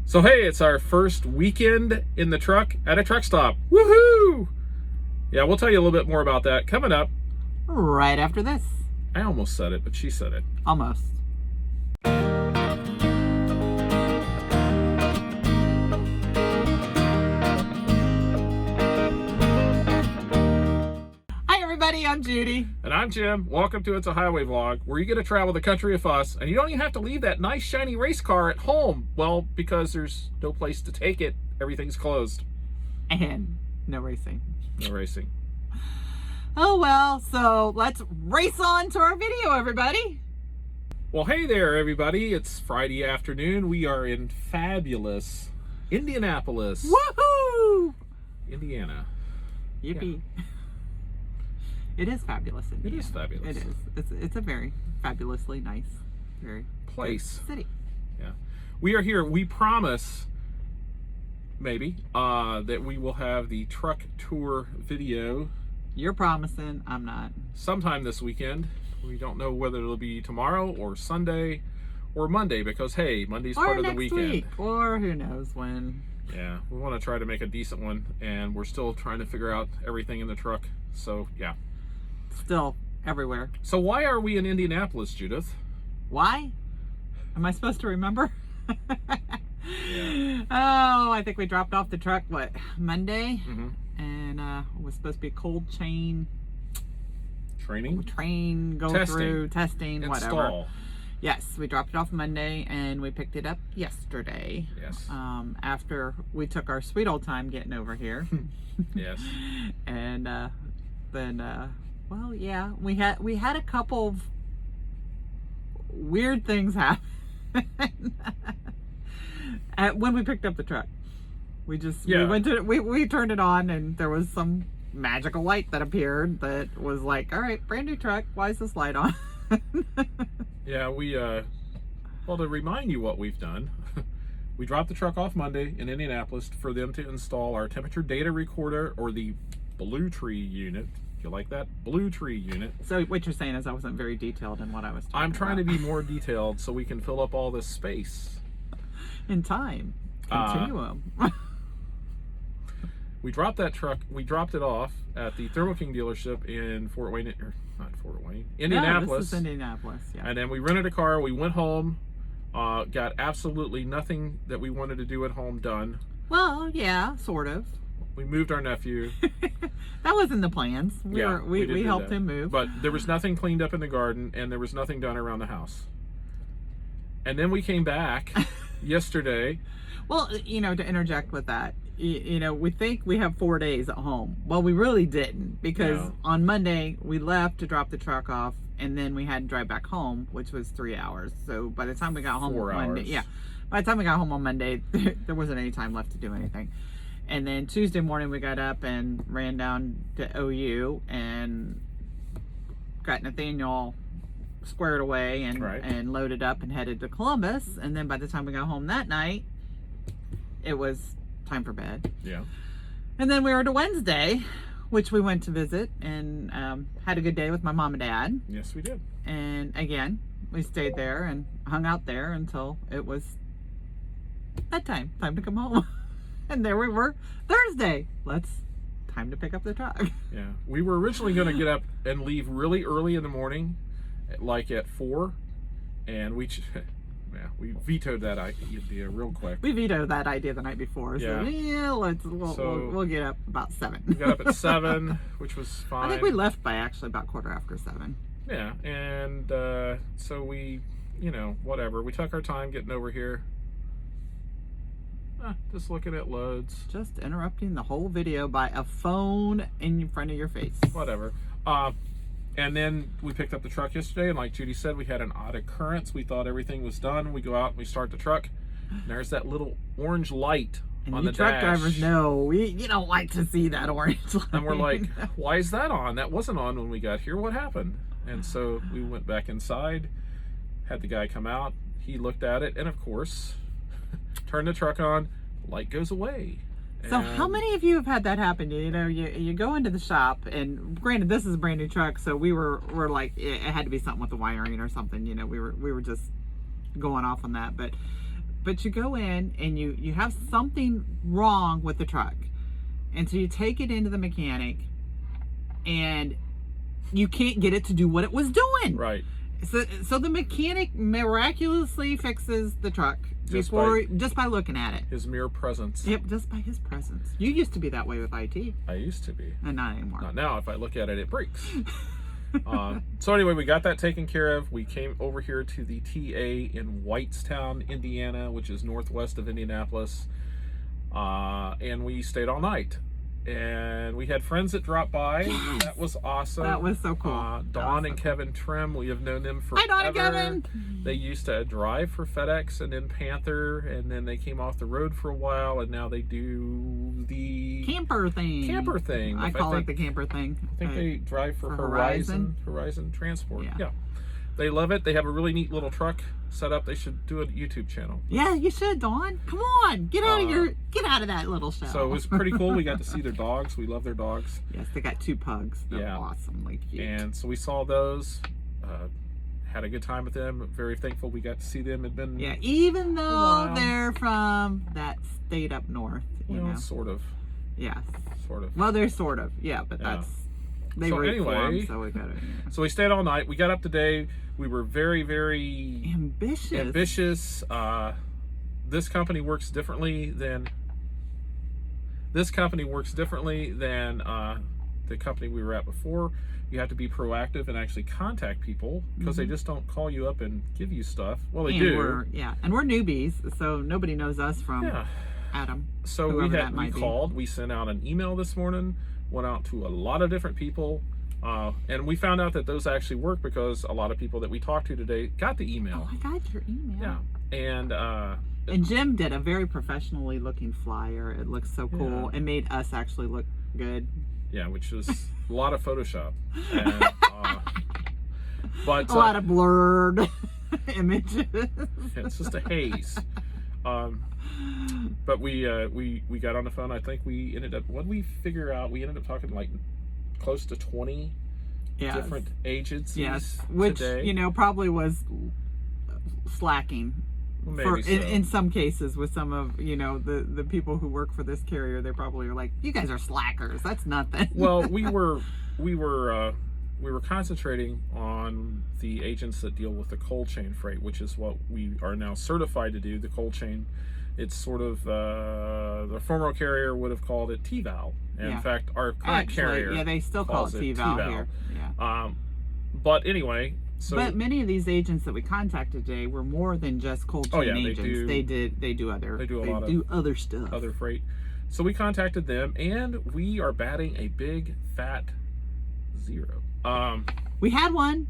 So hey, it's our first weekend in the truck at a truck stop. Woohoo! Yeah, we'll tell you a little bit more about that coming up. Right after this. I almost said it, but she said it. Almost. Hi everybody, I'm Judy. And I'm Jim. Welcome to It's a Highway Vlog, where you get to travel the country of us, and you don't even have to leave that nice shiny race car at home. Well, because there's no place to take it. Everything's closed. And no racing. No racing. Oh well, so let's race on to our video, everybody. Well, hey there, everybody. It's Friday afternoon. We are in fabulous Indianapolis, Woohoo! Indiana. Yippee. It is fabulous. It is fabulous. It is. It's a very fabulously nice, very Place. city. Yeah. We are here. We promise, maybe, that we will have the truck tour video You're promising, I'm not. sometime this weekend. We don't know whether it'll be tomorrow or Sunday or Monday, because hey, Monday's Or part of the next weekend. week, or who knows when. Yeah, we want to try to make a decent one, and we're still trying to figure out everything in the truck. So yeah. Still everywhere. So why are we in Indianapolis, Judith? Why? Am I supposed to remember? Yeah. Oh, I think we dropped off the truck, what, Monday? Mm-hmm. And it was supposed to be a cold chain Training? train, go Testing. through, testing, whatever. Install. Yes, we dropped it off Monday and we picked it up yesterday. Yes. After we took our sweet old time getting over here. Yes. And then well, yeah, we had a couple of weird things happen when we picked up the truck. We turned it on and there was some magical light that appeared that was like, all right, brand new truck, why is this light on? Yeah, well, to remind you what we've done, we dropped the truck off Monday in Indianapolis for them to install our temperature data recorder, or the Blue Tree unit. You like that? Blue Tree unit. So what you're saying is I wasn't very detailed in what I was talking I'm trying about. to be more detailed so we can fill up all this space. In time. Continuum. We dropped that truck, we dropped it off at the Thermo King dealership in Fort Wayne, or not Fort Wayne, Indianapolis. No, this is Indianapolis, yeah. And then we rented a car, we went home, got absolutely nothing that we wanted to do at home done. Well, yeah, sort of. We moved our nephew. That was in the plans. We did helped that. him move. But there was nothing cleaned up in the garden, and there was nothing done around the house. And then we came back yesterday. Well, to interject with that, we think we have 4 days at home. Well, we really didn't, because No. on Monday we left to drop the truck off, and then we had to drive back home, which was 3 hours. So by the time we got home 4 on Monday, hours. by the time we got home on Monday, there wasn't any time left to do anything. And then Tuesday morning we got up and ran down to OU and got Nathaniel squared away and Right. and loaded up and headed to Columbus. And then by the time we got home that night, it was time for bed. Yeah. And then we were to Wednesday, which we went to visit and had a good day with my mom and dad. Yes, we did. And again, we stayed there and hung out there until it was bedtime, time to come home. And there we were, Thursday. Time to pick up the truck. Yeah. We were originally going to get up and leave really early in the morning, like at 4. And we vetoed that idea real quick. We vetoed that idea the night before. So we'll get up about 7. We got up at 7, which was fine. I think we left by actually about 7:15. Yeah, and so we, whatever. We took our time getting over here. Just looking at loads. Just interrupting the whole video by a phone in front of your face. Whatever. And then we picked up the truck yesterday, and like Judy said, we had an odd occurrence. We thought everything was done. We go out and we start the truck, and there's that little orange light And on you the truck dash. drivers know, you don't like to see that orange light. And we're like, why is that on? That wasn't on when we got here. What happened? And so we went back inside, had the guy come out. He looked at it, and of course, turned the truck on, light goes away. So how many of you have had that happen? You go into the shop, and granted, this is a brand new truck, so we're like, it had to be something with the wiring or something. We were just going off on that. But But you go in and you have something wrong with the truck. And so you take it into the mechanic and you can't get it to do what it was doing. Right. So the mechanic miraculously fixes the truck just by looking at it. His mere presence. Yep, just by his presence. You used to be that way with IT. I used to be. And not anymore. Not now. If I look at it, it breaks. So anyway, we got that taken care of. We came over here to the TA in Whitestown, Indiana, which is northwest of Indianapolis. And we stayed all night. And we had friends that dropped by. That was awesome. That was so cool. Dawn and Kevin Trim, we have known them forever. Hi, Dawn and Kevin. They used to drive for FedEx and then Panther, and then they came off the road for a while, and now they do the camper thing. I call it the camper thing. I think they drive for Horizon Transport. Yeah. They love it. They have a really neat little truck set up. They should do a YouTube channel. Yeah, you should, Dawn. Come on, get out of that little show. So it was pretty cool. We got to see their dogs. We love their dogs. Yes, they got 2 pugs. They're awesomely cute. And so we saw those. Had a good time with them. Very thankful we got to see them. It'd been even though they're from that state up north, you know, sort of. Yes. Sort of. Well, they're sort of. Yeah, but that's they were anyway. So we got it. So we stayed all night. We got up today. We were very, very ambitious. This company works differently than the company we were at before. You have to be proactive and actually contact people because they just don't call you up and give you stuff. Well, they do. And we're newbies, so nobody knows us from Adam. So we called. We sent out an email this morning. Went out to a lot of different people. And we found out that those actually work because a lot of people that we talked to today got the email. Oh, I got your email. Yeah. And Jim did a very professionally looking flyer. It looks so cool. It made us actually look good. Yeah, which was a lot of Photoshop. And, but a lot of blurred images. It's just a haze. But we got on the phone. I think we ended up, what did we figure out? We ended up talking like close to 20 different agencies which today. probably was slacking. In some cases with some of the people who work for this carrier. They probably are like, you guys are slackers, that's nothing. Well, we were concentrating on the agents that deal with the cold chain freight, which is what we are now certified to do. The cold chain, it's sort of the former carrier would have called it TVAL. And in fact, our current carrier, they still call it TVAL here. Yeah. But anyway. But many of these agents that we contacted today were more than just cold chain agents. They do other stuff. Other freight. So we contacted them, and we are batting a big fat 0. We had one.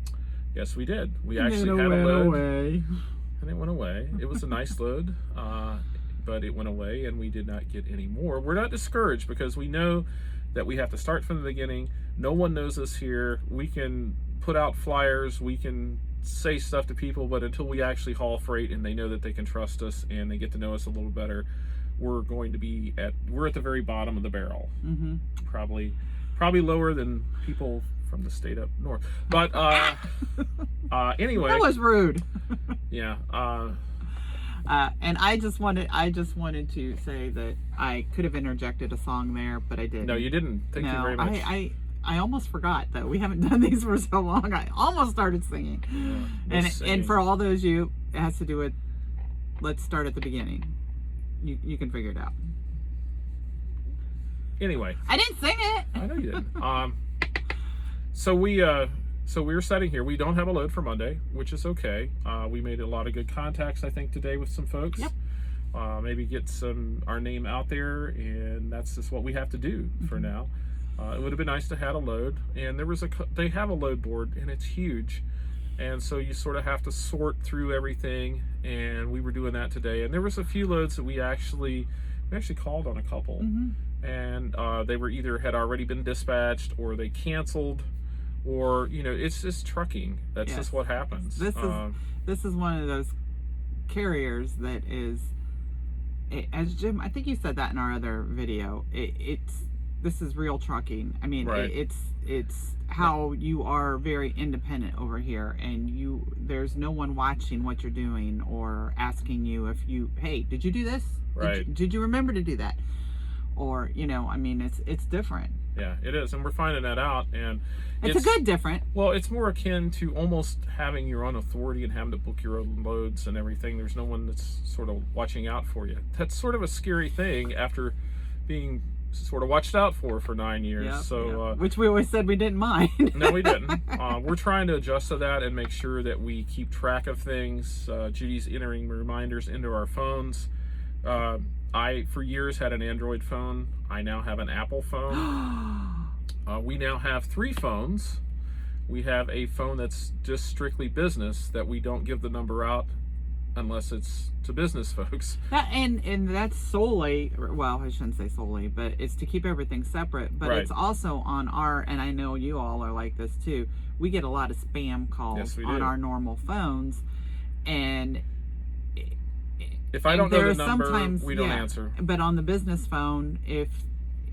Yes, we did. We actually had a load, and it went away. It was a nice load, but it went away, and we did not get any more. We're not discouraged because we know that we have to start from the beginning. No one knows us here. We can put out flyers, we can say stuff to people, but until we actually haul freight and they know that they can trust us and they get to know us a little better, we're at the very bottom of the barrel. Probably lower than people from the state up north. But anyway, that was rude. Yeah. And I just wanted to say that I could have interjected a song there, but I didn't. No, you didn't. Thank you very much. I almost forgot that we haven't done these for so long. I almost started singing. And for all those it has to do with, let's start at the beginning. You can figure it out. Anyway. I didn't sing it. I know you didn't. So we were sitting here. We don't have a load for Monday, which is okay. We made a lot of good contacts, I think, today with some folks. Yep. Maybe get our name out there, and that's just what we have to do for now. It would have been nice to have a load, and they have a load board, and it's huge, and so you sort of have to sort through everything, and we were doing that today. And there was a few loads that we actually called on a couple, and they were either had already been dispatched or they canceled, or it's just trucking. That's just what happens. This is one of those carriers that is, as Jim, I think you said that in our other video, this is real trucking. I mean, Right. it's how you are very independent over here, and there's no one watching what you're doing or asking you if hey, did you do this? Right. Did you remember to do that? Or, I mean, it's different. Yeah, it is, and we're finding that out, and It's a good different. Well, it's more akin to almost having your own authority and having to book your own loads and everything. There's no one that's sort of watching out for you. That's sort of a scary thing after being sort of watched out for 9 years. Yeah, So, which we always said we didn't mind. No, we didn't. We're trying to adjust to that and make sure that we keep track of things. Judy's entering reminders into our phones. I, for years, had an Android phone. I now have an Apple phone. We now have 3 phones. We have a phone that's just strictly business, that we don't give the number out unless it's to business folks. And that's solely, well, I shouldn't say solely, but it's to keep everything separate. But Right. It's also on and I know you all are like this too, we get a lot of spam calls Yes, we on do. our normal phones. And If I don't know there the are number, sometimes, we don't yeah, answer. But on the business phone, if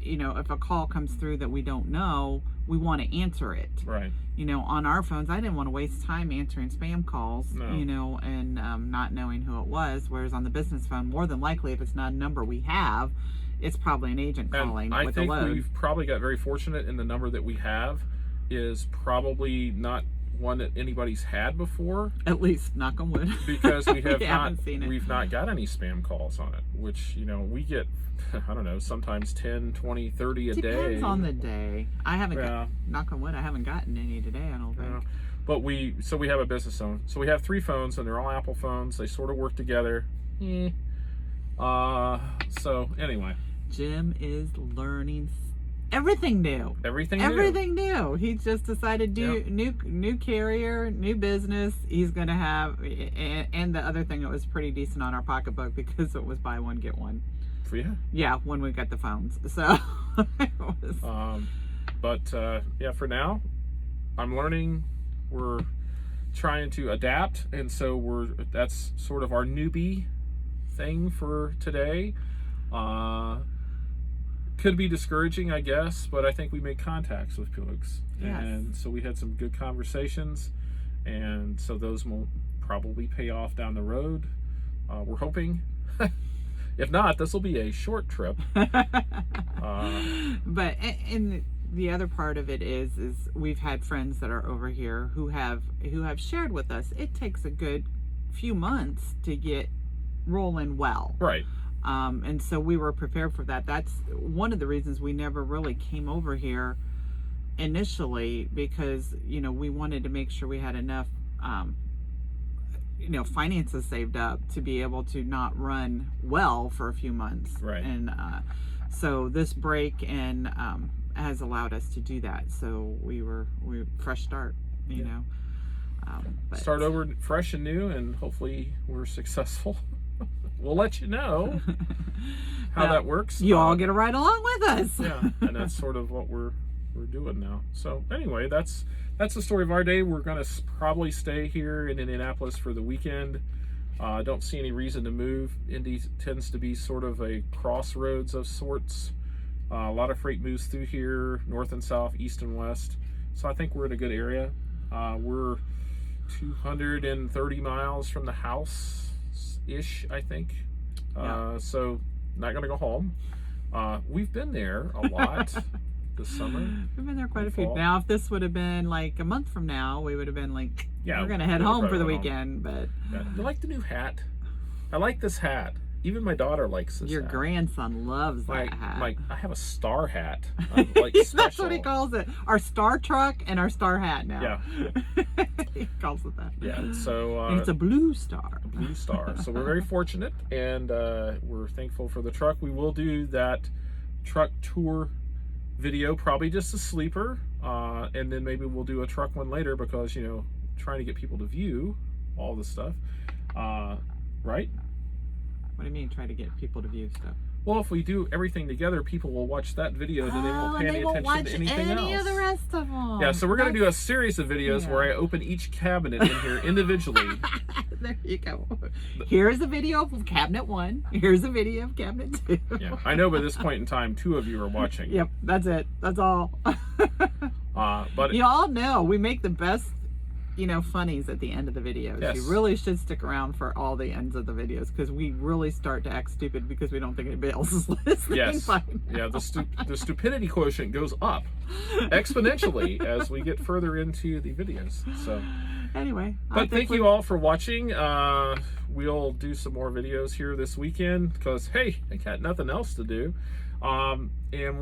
a call comes through that we don't know, we want to answer it. Right. On our phones, I didn't want to waste time answering spam calls, No. and not knowing who it was. Whereas on the business phone, more than likely, if it's not a number we have, it's probably an agent calling And I with think a load. we've probably got very fortunate in the number that we have is probably not one that anybody's had before, At least, knock on wood. because we have haven't seen it. we've not got any spam calls on it, which we get, I don't know, sometimes 10, 20, 30 a day. Depends on the day. I haven't Yeah. knock on wood, I haven't gotten any today, I don't think. Yeah. But we have a business phone. So we have 3 phones, and they're all Apple phones. They sort of work together. So anyway, Jim is learning everything new. everything new. Everything new. He just decided to Yep. do new carrier, new business. He's gonna have, and the other thing that was pretty decent on our pocketbook because it was buy one get one. For you. Yeah, when we got the phones. So it was, Yeah, for now, I'm learning. We're trying to adapt, and so that's sort of our newbie thing for today. Could be discouraging, I guess, but I think we made contacts with folks, Yes. and so we had some good conversations, and so those will probably pay off down the road. We're hoping. If not, this will be a short trip. but and the other part of it is we've had friends that are over here who have shared with us. It takes a good few months to get rolling well. Right. And so we were prepared for that. That's one of the reasons we never really came over here initially, because we wanted to make sure we had enough finances saved up to be able to not run well for a few months. Right. And so this break has allowed us to do that. So we fresh start, you know. But Start over fresh and new, and hopefully we're successful. We'll let you know how that works. You all get to ride along with us. Yeah, and that's sort of what we're doing now. So anyway, that's the story of our day. We're gonna probably stay here in Indianapolis for the weekend. I don't see any reason to move. Indy tends to be sort of a crossroads of sorts. A lot of freight moves through here, north and south, east and west. So I think we're in a good area. We're 230 miles from the house-ish, I think. Yeah. So not going to go home. We've been there a lot this summer. We've been there quite a few. Fall. Now, if this would have been like a month from now, we would have been like, Yeah, we're going to head we'd home for the probably went weekend. But Yeah. You like the new hat? I like this hat. Even my daughter likes this your hat. grandson loves that hat. I have a star hat. Like That's special. what he calls it. Our star truck and our star hat now. Yeah. He calls it that. Yeah, so and it's a blue star. blue star. So we're very fortunate, and we're thankful for the truck. We will do that truck tour video, probably just a sleeper, and then maybe we'll do a truck one later, because trying to get people to view all the stuff, right? What do you mean, try to get people to view stuff? Well, if we do everything together, people will watch that video, then they won't pay and any they won't attention watch to anything any else. of the rest of them. Yeah, so we're going to do a series of videos Yeah. where I open each cabinet in here individually. There you go. Here's a video of cabinet 1. Here's a video of cabinet 2. Yeah, I know by this point in time, 2 of you are watching. Yep, that's it. That's all. But You all know we make the best, funnies at the end of the videos. Yes. You really should stick around for all the ends of the videos because we really start to act stupid because we don't think anybody else is listening. yes, by yeah, now. the stupidity quotient goes up exponentially as we get further into the videos. So, Anyway, I but think thank you all for watching. We'll do some more videos here this weekend because hey, I got nothing else to do. And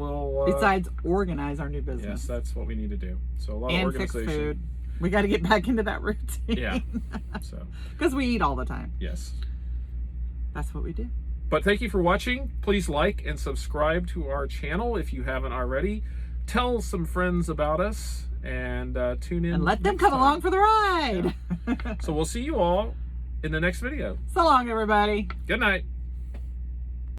we'll besides organize our new business yes, that's what we need to do. So a lot of and fix organization. food. We got to get back into that routine. Yeah. So Because we eat all the time. yes. That's what we do. But thank you for watching. Please like and subscribe to our channel if you haven't already. Tell some friends about us and tune in. And let them next come time. along for the ride. So we'll see you all in the next video. So long, everybody. Good night.